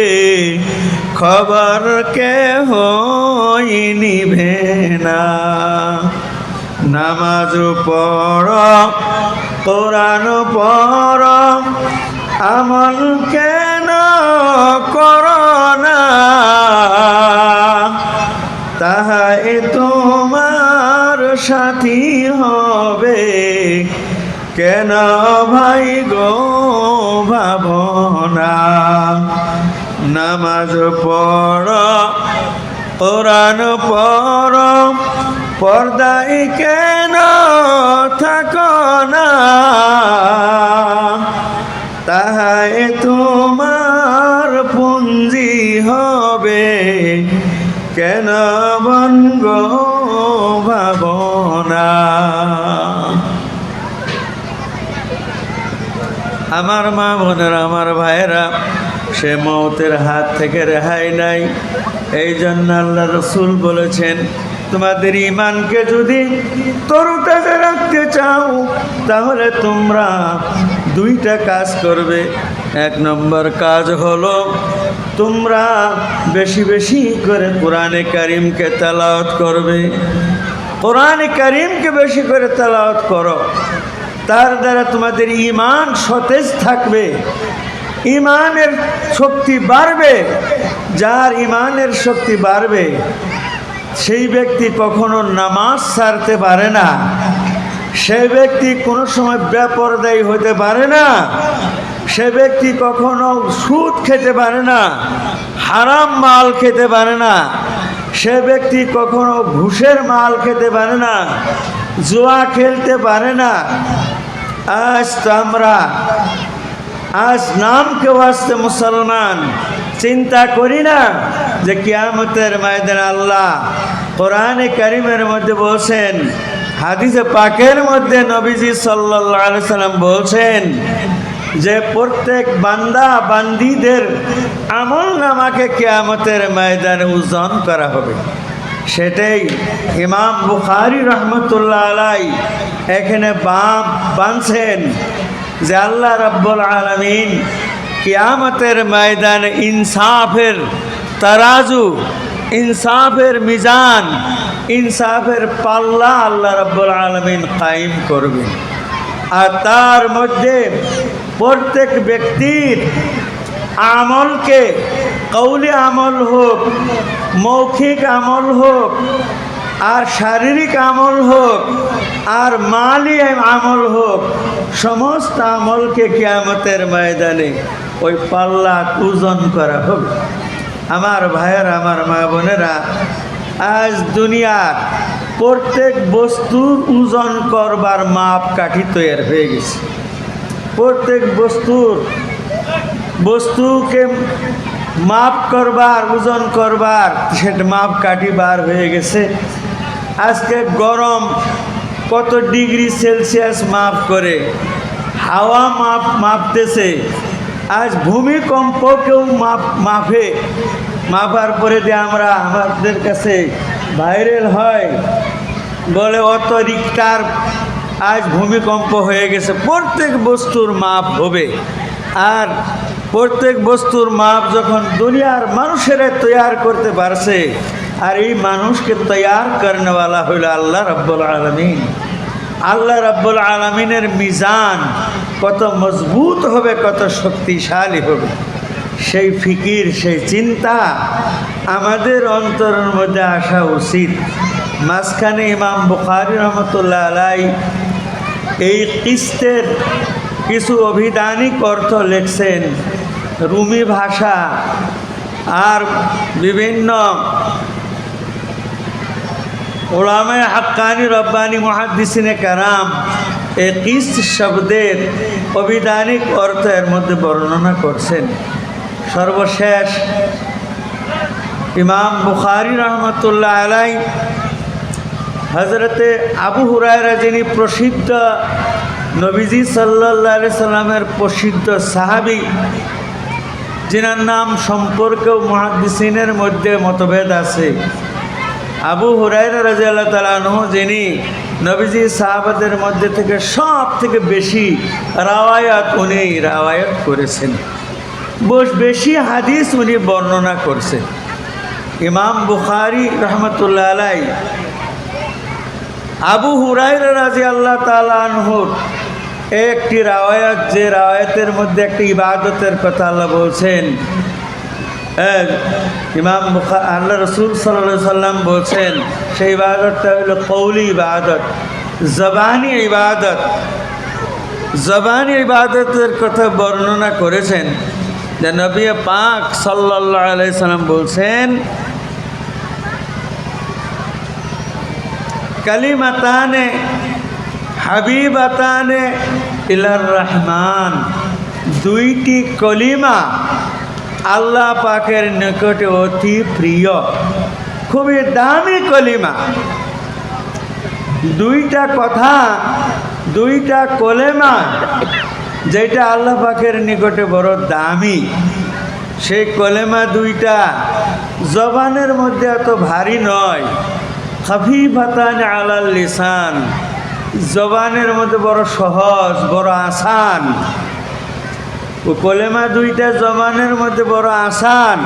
খবর কেহ নিবে না। নামাজ পড়ো, কোরআন পড়ো, আমল কেন করো না। তাহাই তোমার সাথী হবে, কেন ভাই গো ভাবনা। নামাজ পড়ো, কোরআন পড়ো, পর্দায় কেন থাকো না। তাহাই তোমার পুঞ্জি হবে, কেন বনগ ভাবনা। আমার মা বোনেরা, আমার ভাইয়েরা, সে মওতের হাত থেকে রেহাই নাই। এই জন্য আল্লাহ রসুল বলেছেন, তোমাদের ঈমানকে যদি তরুতাজা রাখতে চাও, তাহলে তোমরা দুইটা কাজ করবে। এক নম্বর কাজ হলো তোমরা বেশি বেশি করে কোরআনে কারিমকে তেলাওয়াত করবে। কোরআনে কারিমকে বেশি করে তেলাওয়াত করো, তার দ্বারা তোমাদের ঈমান সতেজ থাকবে, ঈমানের শক্তি বাড়বে। যার ঈমানের শক্তি বাড়বে সেই ব্যক্তি কখনো নামাজ ছাড়তে পারে না, সেই ব্যক্তি কোনো সময় বেপরদায়ী হতে পারে না, সে ব্যক্তি কখনো সুদ খেতে পারে না, হারাম মাল খেতে পারে না, সে ব্যক্তি কখনো ঘুষের মাল খেতে পারে না, জুয়া খেলতে পারে না। আজ তো আমরা নামকে ওয়াস্তে মুসলমান চিন্তা করি না যে কিয়ামতের ময়দানে আল্লাহ কোরআনে কারিমের মধ্যে বলছেন, হাদিসে পাকের মধ্যে নবীজি সাল্লাল্লাহু আলাইহি সাল্লাম বলছেন যে প্রত্যেক বান্দা বান্দীদের আমল নামাকে কিয়ামতের ময়দানে ওজন করা হবে। সেটাই ইমাম বুখারী রহমতুল্লাহ আলাইহি এখানে বাঁধছেন যে আল্লাহ রাব্বুল আলামিন কিয়ামতের ময়দানে ইনসাফের তারাজু, ইনসাফের মিজান, ইনসাফের পাল্লা আল্লাহ রাব্বুল আলামিন কায়েম করবেন। আর তার মধ্যে প্রত্যেক ব্যক্তির আমলকে, কৌলি আমল হোক, মৌখিক আমল হোক, আর শারীরিক আমল হোক, আর মালি আমল হোক, সমস্ত আমলকে কিয়ামতের ময়দানে ওই পাল্লা ওজন করা হবে। আমার ভাইয়েরা, আমার মা বোনেরা, আজ দুনিয়ার প্রত্যেক বস্তুর ওজন করবার মাপকাঠি তৈরি হয়ে গেছে। প্রত্যেক বস্তুকে মাপ করবার, ওজন করবার সেটা মাপকাঠি বার হয়ে গেছে। আজকে গরম কত ডিগ্রি সেলসিয়াস মাপ করে, হাওয়া মাপতেছে। আজ ভূমিকম্পকেও মাপার পরে দিয়ে আমরা আমাদের কাছে ভাইরাল হয়, বলে অত রিক্টার আজ ভূমিকম্প হয়ে গেছে। প্রত্যেক বস্তুর মাপ হবে। আর প্রত্যেক বস্তুর মাপ যখন দুনিয়ার মানুষেরা তৈরি করতে পারছে, আর এই মানুষকে তৈরি করনেওয়ালা হইল আল্লাহ রাব্বুল আলামিন। আল্লাহ রাব্বুল আলামিনের মিজান কত মজবুত হবে, কত শক্তিশালী হবে, সেই ফিকির, সেই চিন্তা আমাদের অন্তরের মধ্যে আসা উচিত। মাঝখানে ইমাম বুখারী রহমতুল্লাহ আলাইহি এই কিস্তের কিছু অভিধানিক অর্থ লিখছেন রুমি ভাষা আর বিভিন্ন উলামায়ে হাক্কানি রব্বানি মুহাদ্দিসিনে কারাম এই কিস্ত শব্দের অভিধানিক অর্থ এর মধ্যে বর্ণনা করছেন। সর্বশেষ ইমাম বুখারী রহমতুল্লাহ আলাইহি হযরতে আবু হুরায়রা, যিনি প্রসিদ্ধ নবীজি সাল্লাল্লাহু আলাইহি সাল্লামের প্রসিদ্ধ সাহাবী, যিনার নাম সম্পর্কেও মুহাদ্দিসিনের মধ্যে মতভেদ আছে। আবু হুরায়রা রাদিয়াল্লাহু তাআলা আনহু, যিনি নবীজি সাহাবাদের মধ্যে থেকে সব থেকে বেশি উনি রাওয়ায়াত করেছেন, বেশি হাদিস উনি বর্ণনা করছেন। ইমাম বুখারী রহমতুল্লাহ আলাইহি আবু হুরায়রা রাদিয়াল্লাহু তাআলা আনহুর একটি রাওয়ায়াত, যে রাওয়ায়াতের মধ্যে একটি ইবাদতের কথা আল্লাহ বলছেন। ইমাম আল্লাহ রসুল সাল্লাল্লাহু আলাইহি সাল্লাম বলছেন সেই ইবাদতটা হলো কৌলি ইবাদত, জবানি ইবাদত। জবানি ইবাদতের কথা বর্ণনা করেছেন যে নবী পাক সাল্লাল্লাহু আলাইহি সাল্লাম বলছেন, কালিমাতানে হাবিবাতানে ইলার রহমান, দুইটি কলিমা আল্লাহ পাকের নিকটে অতি প্রিয়, খুবই দামি কলিমা। দুইটা কথা, দুইটা কলেমা যেটা আল্লাহ পাকের নিকটে বড় দামি, সেই কলেমা দুইটা জবানের মধ্যে এত ভারী নয়, খাফিফাতান আলাল লিসান, জবানের মধ্যে বড় সহজ, বড় আসান। ও কলেমা দুইটা জবানের মধ্যে বড় আসান,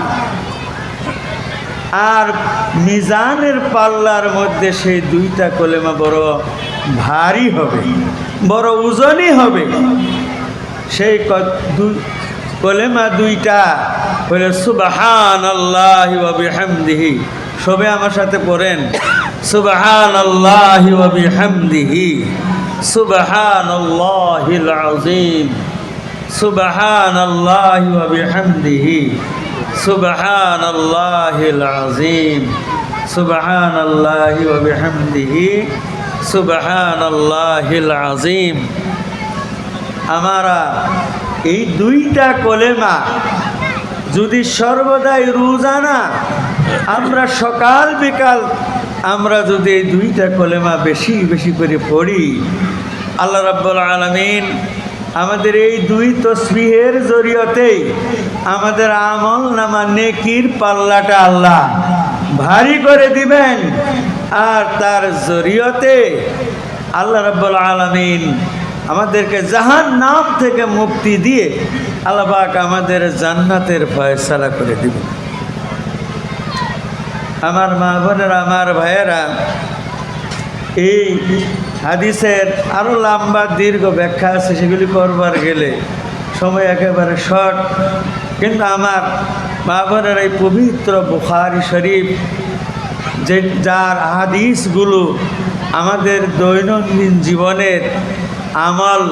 আর মিজানের পাল্লার মধ্যে সেই দুইটা কলেমা বড় ভারী হবে, বড় ওজনই হবে। সেই কলেমা দুইটা হলো সুবহানাল্লাহি ওয়া বিহামদিহি। সবে আমার সাথে পড়েন, সুবহানাল্লাহি ওয়া বিহামদিহি, সুবহানাল্লাহিল আযীম, সুবহানাল্লাহি ওয়া বিহামদিহি, সুবহানাল্লাহিল আযীম, সুবহানাল্লাহি ওয়া বিহামদিহি, সুবহানাল্লাহিল আযীম। আমরা এই দুইটা কলেমা যদি সর্বদাই রোজানা আমরা সকাল বিকাল আমরা যদি এই দুইটা কলেমা বেশি বেশি করে পড়ি, আল্লাহ রাব্বুল আলামিন আমাদের এই দুই তসবিহের জরিয়তেই আমাদের আমল নামা নেকির পাল্লাটা আল্লাহ ভারী করে দিবেন। আর তার জরিয়তে আল্লাহ রাব্বুল আলামিন আমাদেরকে জাহান্নাম থেকে মুক্তি দিয়ে আল্লাহ পাক আমাদের জান্নাতের ফয়সালা করে দিবেন। আমার মা বোনেরা, আমার ভাইয়েরা, এই হাদিসের আরও লম্বা দীর্ঘ ব্যাখ্যা আছে, সেগুলি করবার গেলে সময় একেবারে শর্ট। কিন্তু আমার মা বোনের এই পবিত্র বুখারী শরীফ, যে যার হাদিসগুলো আমাদের দৈনন্দিন জীবনের আমল,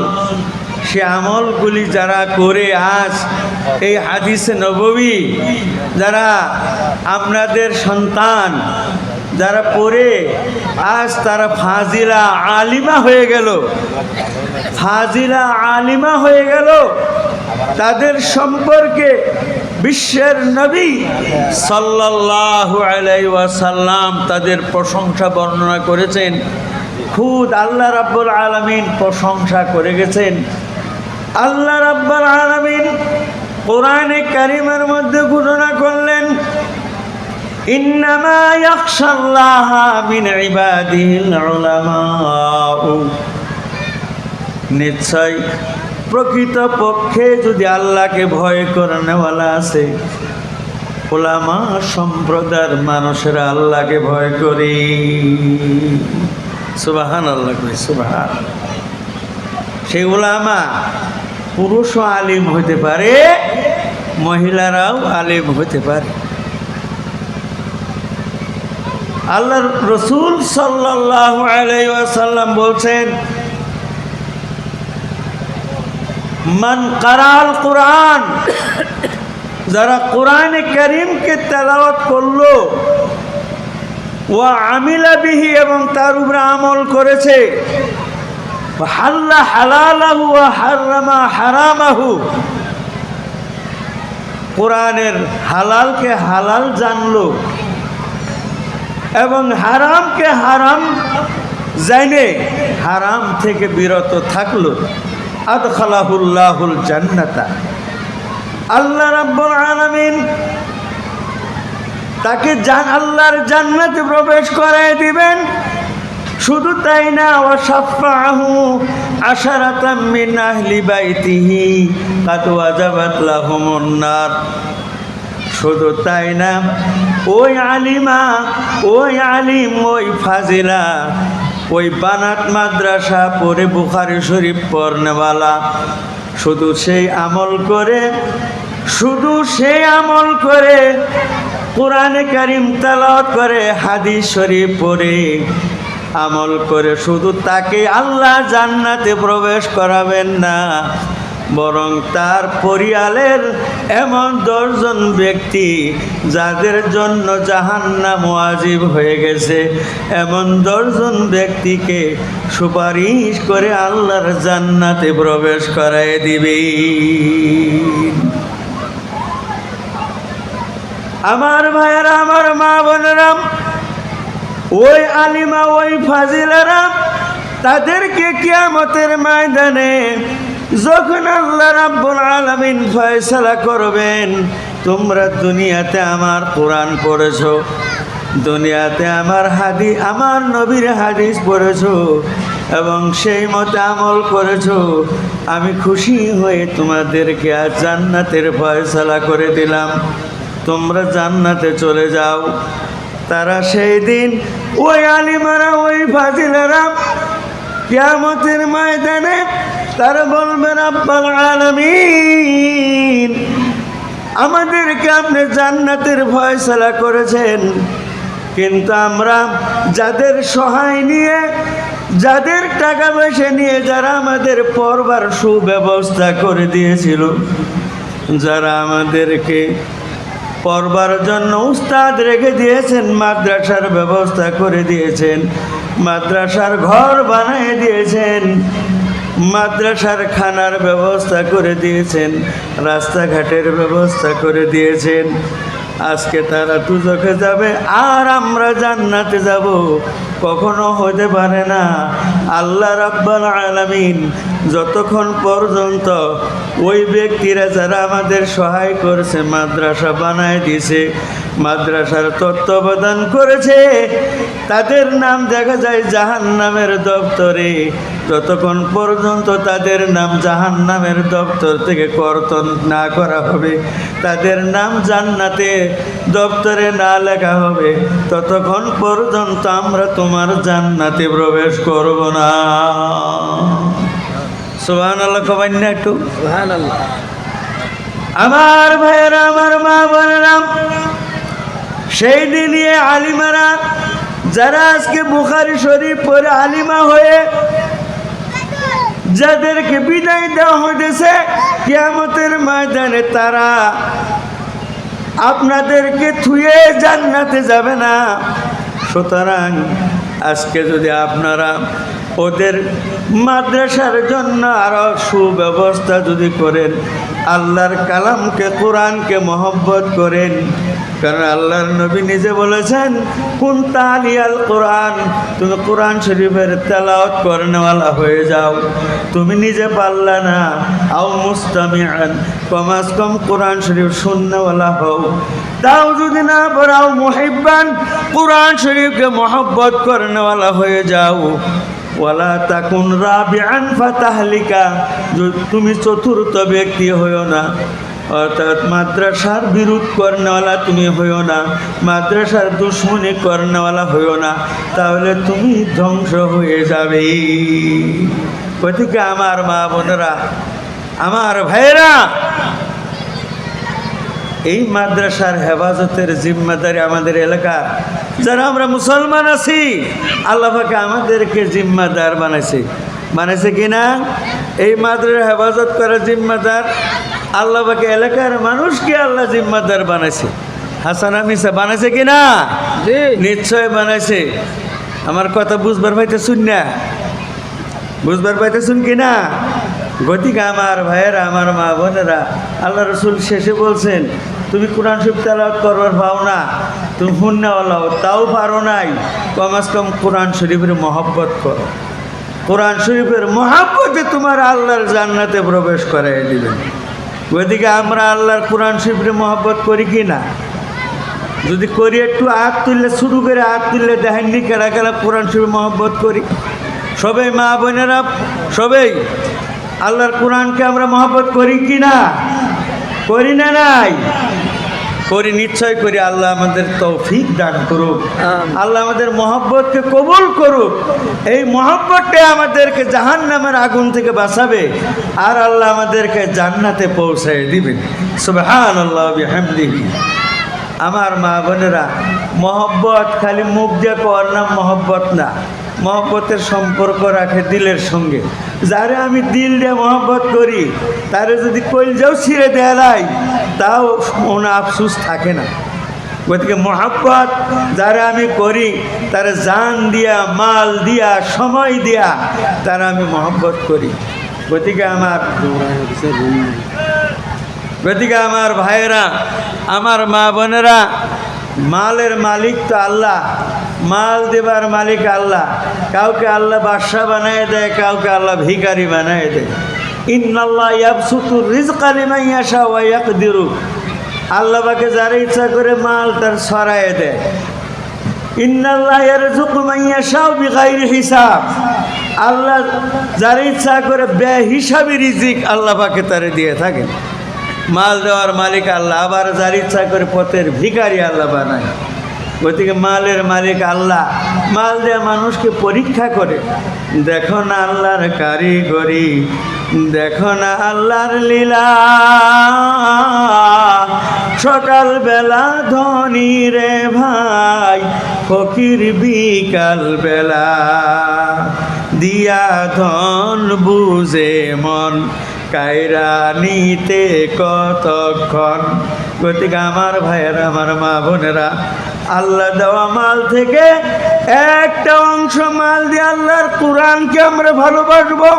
সে আমলগুলি যারা করে আজ এই হাদিসে নববী যারা আপনাদের সন্তান যারা পড়ে আজ তারা ফাজিলা আলিমা হয়ে গেল, ফাজিলা আলিমা হয়ে গেল, তাদের সম্পর্কে বিশ্বের নবী সাল্লাল্লাহু আলাইহি ওয়াসাল্লাম তাদের প্রশংসা বর্ণনা করেছেন। খুদ আল্লাহ রাব্বুল আলামিন প্রশংসা করে গেছেন। আল্লাহ রাব্বুল আলামিন কোরআনে কারীমের মধ্যে ঘোষণা করলেন, ইন্নামা ইয়াখশাল্লাহা মিন ইবাদিহিল উলামা, নিশ্চয় প্রকৃত পক্ষে যদি আল্লাহকে ভয় করেনেওয়ালা আছে, উলামা সম্প্রদায়ের মানুষেরা আল্লাহকে ভয় করে। সুবহানাল্লাহ, সুবহান। সেই উলামা পুরুষও আলিম হতে পারে, মহিলারাও আলিম হতে পারে। আল্লাহর রাসূল সাল্লাল্লাহু আলাইহি ওয়াসাল্লাম বলছেন, মান কারাল কুরআন, যারা কোরআনে কারীমকে তেলাওয়াত করলো, ওয়া আমিলা বিহি, এবং তার উপরে আমল করেছে, হাল্লা হালালাহু ওয়া হারামা হারামাহু, কোরআনের হালালকে হালাল জানলো এবং হারামকে হারাম জানে হারাম থেকে বিরত থাকলো, আদখালাহুল্লাহুল জান্নাতা, আল্লাহ রাব্বুল আলামিন তাকে আল্লাহর জান্নাতে প্রবেশ করায় দিবেন। শুধু তাই না, ওয়াশাফাহু আশারাতাম মিন আহলি বাইতিহি কাদ ওয়াজাবাত লাহুমুন নার। শুধু তাই না, ওই আলিমা, ওই আলিম, ওই ফাজিলা, ওই বানাত মাদ্রাসা পড়ে বুখারী শরীফ পড়নেওয়ালা, শুধু সেই আমল করে, শুধু সেই আমল করে, কোরআনে কারীম তেলাওয়াত করে, হাদিস শরীফ পড়ে আমল করে, শুধু তাকে আল্লাহ জান্নাতে প্রবেশ করাবেন না, বরং তার পরিয়ালের এমন 10 জন ব্যক্তি যাদের জন্য জাহান্নাম ওয়াজিব হয়ে গেছে, এমন 10 জন ব্যক্তিকে সুপারিশ করে আল্লাহর জান্নাতে প্রবেশ করায় দিবে। আমার ভাইয়েরা, আমার মা বোনেরা, ওই আলিমা, ওই ফাজিলারা, তাদেরকে কিয়ামতের ময়দানে যখন আল্লাহ রাব্বুল আলামিন ফয়সালা করবেন, তোমরা দুনিয়াতে আমার কোরআন পড়েছো, দুনিয়াতে আমার নবীর হাদিস পড়েছো, এবং সেই মতে আমল করেছো, আমি খুশি হয়ে তোমাদেরকে আজ জান্নাতের ফয়সালা করে দিলাম, তোমরা জান্নাতে চলে যাও। তারা সেই দিন ওই আলিমারা, ওই ফাজিলেরা কিয়ামতের ময়দানে তারা বলবে, রাব্বুল আলামিন, আমাদেরকে আপনি জান্নাতের ফয়সালা করেছেন, কিন্তু আমরা যাদের সহায় নিয়ে, যাদের টাকা পয়সা নিয়ে যারা আমাদের পড়বার সুব্যবস্থা করে দিয়েছিল, যারা আমাদেরকে পড়বার জন্য উস্তাদ রেখে দিয়েছেন, মাদ্রাসার ব্যবস্থা করে দিয়েছেন, মাদ্রাসার ঘর বানিয়ে দিয়েছেন, মাদ্রাসার খানার ব্যবস্থা করে দিয়েছেন, রাস্তাঘাটের ব্যবস্থা করে দিয়েছেন, আজকে তারা দুজখে যাবে আর আমরা জান্নাতে যাব, কখনো হতে পারে না। আল্লাহ রাব্বুল আলামিন যতক্ষণ পর্যন্ত ওই ব্যক্তিরা যারা আমাদের সহায় করেছে, মাদ্রাসা বানায় দিয়েছে, মাদ্রাসার তত্ত্বাবধান করেছে, তাদের নাম দেখা যায় জাহান্নামের দপ্তরে, যতক্ষণ পর্যন্ত তাদের নাম জাহান্নামের দপ্তর থেকে কর্তন না করা হবে, তাদের নাম জান্নাতে দপ্তরে না লেখা হবে, ততক্ষণ পর্যন্ত আমরা তোমার জান্নাতে প্রবেশ করব না। সুবহানাল্লাহ, কবেন না একটু সুবহানাল্লাহ। আমার ভাইয়েরা, আমার মা বোনেরা, সেই দিনে আলিমারা যারা আজকে বুখারী শরীফ পড়ে আলিমা হয়ে যাদেরকে বিদায় দেওয়া হয়েছে কিয়ামতের ময়দানে, তারা আপনাদেরকে থুয়ে জান্নাতে যাবে না। সুতরাং আজকে যদি আপনারা ওদের মাদ্রাসার জন্য আরো সুব্যবস্থা যদি করেন, আল্লাহর কালামকে, কোরআনকে মহব্বত করেন, কারণ আল্লাহর নবী নিজে বলেছেন, কুনতা আলিয়াল কোরআন, তুমি কোরআন শরীফের তেলাওয়াত করনেওয়ালা হয়ে যাও। তুমি নিজে পারলা না, আও মুস্তামিআন, কমাস কম কোরআন শরীফ শুননেওয়ালা হও। তাও যদি না পড়াও, মুহিব্বান, কোরআন শরীফকে মহব্বত করনেওয়ালা হয়ে যাও। ওয়ালা তাকুন রাবিআন ফাতাহলিকা, তুমি চতুর্থ ব্যক্তি হইও না, অর্থাৎ মাদ্রাসার বিরোধ করনেওয়ালা তুমি হইও না, মাদ্রাসার দুশ্মনী করনেওয়ালা হইও না, তাহলে তুমি ধ্বংস হয়ে যাবে। গতিকে আমার মা বোনেরা, আমার ভাইয়েরা, এই মাদ্রাসার হেফাজতের জিম্মাদারি আমাদের এলাকার যারা আমরা মুসলমান আছি, আল্লাহ পাক আমাদেরকে জিম্মাদার বানাইছে কিনা? এই মাদ্রাসার হেফাজত করার জিম্মাদার আল্লাহ পাক এলাকার মানুষকে আল্লাহ জিম্মাদার বানাইছে। হাসানা মিসা বানাইছে কিনা? নিশ্চয় বানাইছে। আমার কথা বুঝবার পাইতেছুন না? বুঝবার পাইতেছুন কিনা? গতিকে আমার ভাইয়েরা, আমার মা বোনেরা, আল্লাহ রসুল শেষে বলছেন, তুমি কোরআন শরীফ তেলাওয়াত করবার পাও না, তুমি হুন্নাওয়ালাও তাও পারো নাই, কমাস কম কোরআন শরীফের মহব্বত করো। কোরআন শরীফের মহব্বতে তোমার আল্লাহর জান্নাতে প্রবেশ করাই দিবেন। গতিকে আমরা আল্লাহর কোরআন শরীফের মহব্বত করি কি না? যদি করি, একটু হাত তুললে, শুরু করে হাত তুললে দেখেননি কেরা কেরা কোরআন শরীফ মহব্বত করি? সবাই মা বোনেরা, সবাই আল্লাহর কোরআনকে আমরা মহব্বত করি কি না? করি না? নাই করি, নিশ্চয় করি। আল্লাহ আমাদের তৌফিক দান করুক, আল্লাহ আমাদের মহব্বতকে কবুল করুক। এই মহব্বতটা আমাদেরকে জাহান্নামের আগুন থেকে বাঁচাবে, আর আল্লাহ আমাদেরকে জান্নাতে পৌঁছায় দিবেন। সুবহানাল্লাহ বিহামদিহি। আমার মা বোনেরা, মহব্বত খালি মুখ দিয়ে কর না, মহব্বত না। মহব্বতের সম্পর্ক রাখে দিলের সঙ্গে। যারে আমি দিল দিয়ে মহব্বত করি, তারে যদি কলজাও ছিঁড়ে দেয়, তাও মনে আফসোস থাকে না। গতিকে মহব্বত যারা আমি করি, তারা জান দিয়া, মাল দিয়া, সময় দিয়া তারা আমি মহব্বত করি। গতিকে আমার ভাইয়েরা, আমার মা বোনেরা, মালের মালিক তো আল্লাহ, মাল দেবার মালিক আল্লাহ। কাউকে আল্লাহ বাদশা বানায় দেয়, কাউকে আল্লাহ ভিখারি বানায় দেয়। ইন্নাল্লাহ ইয়াবসুতুর রিজকা লিমান ইয়াশা ওয়া ইয়াকদিরু, আল্লাহ পাকে যারা ইচ্ছা করে মাল তার ছড়ায় দেয়। ইন্নাল্লাহ ইয়ারযুকু মান ইয়াশা বিগাইরি হিসাব, আল্লাহ যার ইচ্ছা করে বেহিসাবি রিজিক আল্লাহ পাকে তারে দিয়ে থাকেন। মাল দেওয়ার মালিক আল্লাহ, আবার যার ইচ্ছা করে পথের ভিখারি আল্লাহ বানায়। গতিকে মালের মালিক আল্লাহ, মাল দেওয়া মানুষকে পরীক্ষা করে। দেখো না আল্লাহর কারিগরি, দেখো না আল্লাহর লীলা। সকালবেলা ধনী রে ভাই, ফকির বিকাল বেলা। দিয়া ধন বুঝে মন, কায়রা নিতে কতক্ষণ। গতিকে আমার ভাইয়েরা, আমার মা বোনেরা, আল্লাহ দেওয়া মাল থেকে একটা অংশ মাল দিয়ে আল্লাহর কোরআনকে আমরা ভালোবাসবো,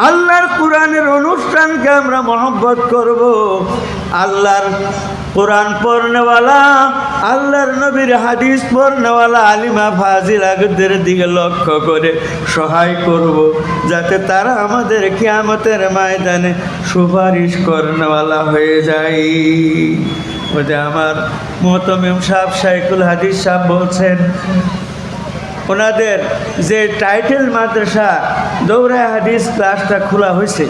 আল্লাহর কোরআনের অনুষ্ঠানকে আমরা মহব্বত করব। আল্লাহর কোরআন পড়নেওয়ালা, আল্লাহর নবীর হাদিস পড়নেওয়ালা আলিমা ফাজিলাদের দিকে লক্ষ্য করে সহায় করব, যাতে তারা আমাদের কিয়ামতের ময়দানে সুপারিশ করনেওয়ালা হয়ে যায়। ওদের আমার মোহতমিম সাহেব, শাইখুল হাদিস সাহেব বলছেন, ওনাদের যে টাইটেল মাদ্রাসা দৌড়া হাদিস ক্লাসটা খোলা হয়েছে,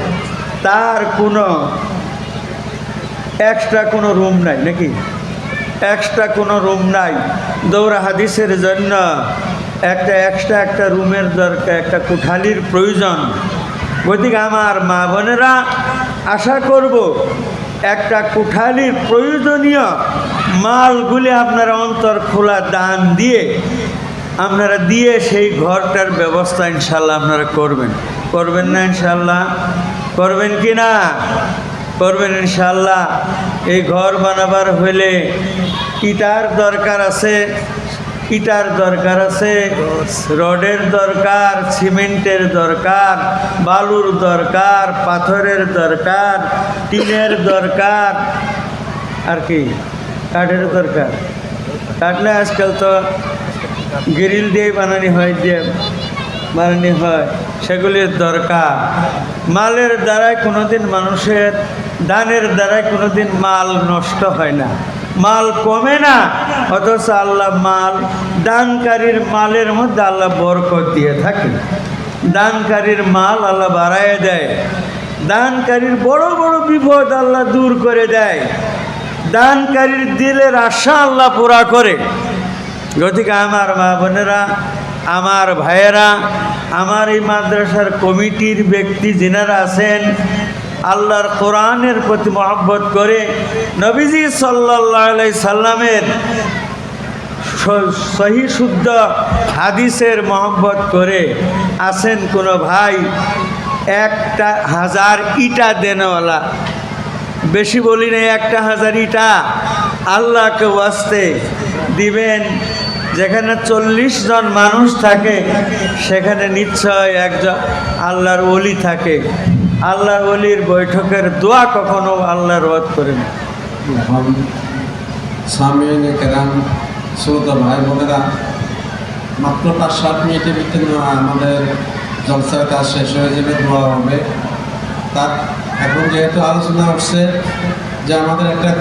তার কোনো এক্সট্রা কোনো রুম নাই, নাকি এক্সট্রা কোনো রুম নাই। দৌড়া হাদিসের জন্য একটা এক্সট্রা একটা রুমের দরকার, একটা কোঠালির প্রয়োজন। গতিকে আমার মা বোনেরা, আশা করব একটা কোঠালির প্রয়োজনীয় মালগুলি আপনারা অন্তর খোলা দান দিয়ে আপনারা দিয়ে সেই ঘরটার ব্যবস্থা ইনশাল্লাহ আপনারা করবেন। করবেন না ইনশাল্লাহ? করবেন কি না? করবেন ইনশাল্লাহ। এই ঘর বানাবার হইলে ইটার দরকার আছে, ইটার দরকার আছে, রডের দরকার, সিমেন্টের দরকার, বালুর দরকার, পাথরের দরকার, টিনের দরকার, আর কি কাঠের দরকার। কাটলে আজকাল তো গ্রিল দিয়েই বানানি হয়, বানানি হয়, সেগুলির দরকার। মালের দ্বারাই কোনোদিন মানুষের, দানের দ্বারাই কোনোদিন মাল নষ্ট হয় না, মাল কমে না। অথচ আল্লাহ মাল, দানকারীর মালের মধ্যে আল্লাহ বরকত দিয়ে থাকে। দানকারীর মাল আল্লাহ বাড়ায় দেয়, দানকারীর বড় বড় বিপদ আল্লাহ দূর করে দেয়, দানকারীর দিলের আশা আল্লাহ পুরা করে। গতিকে আমার মা বোনেরা, আমার ভাইয়েরা, আমার এই মাদ্রাসার কমিটির ব্যক্তি যিনারা আছেন, আল্লাহর কোরআনের প্রতি মহব্বত করে, নবীজি সাল্লাল্লাহু আলাইহি সাল্লামের সহি শুদ্ধ হাদিসের মহব্বত করে আছেন কোনো ভাই, 1,000 ইটা দেনওয়ালা, বেশি বলি না, 1,000 ইটা আল্লাহকে ওয়াস্তে দিবেন। যেখানে 40 জন মানুষ থাকে, সেখানে নিশ্চয় একজন আল্লাহর ওলি থাকে। আল্লাহর ওলির বৈঠকের দোয়া কখনো আল্লাহ রদ করে না। সামিয়ানে কেরাম, শ্রোতা ভাই বোনেরা, মাত্র 5-7 মিনিটের ভিতরে আমাদের জলসার কাজ শেষ হয়ে যাবে, দোয়া হবে। তার এখন যেহেতু আলোচনা উঠছে যে আমাদের একটা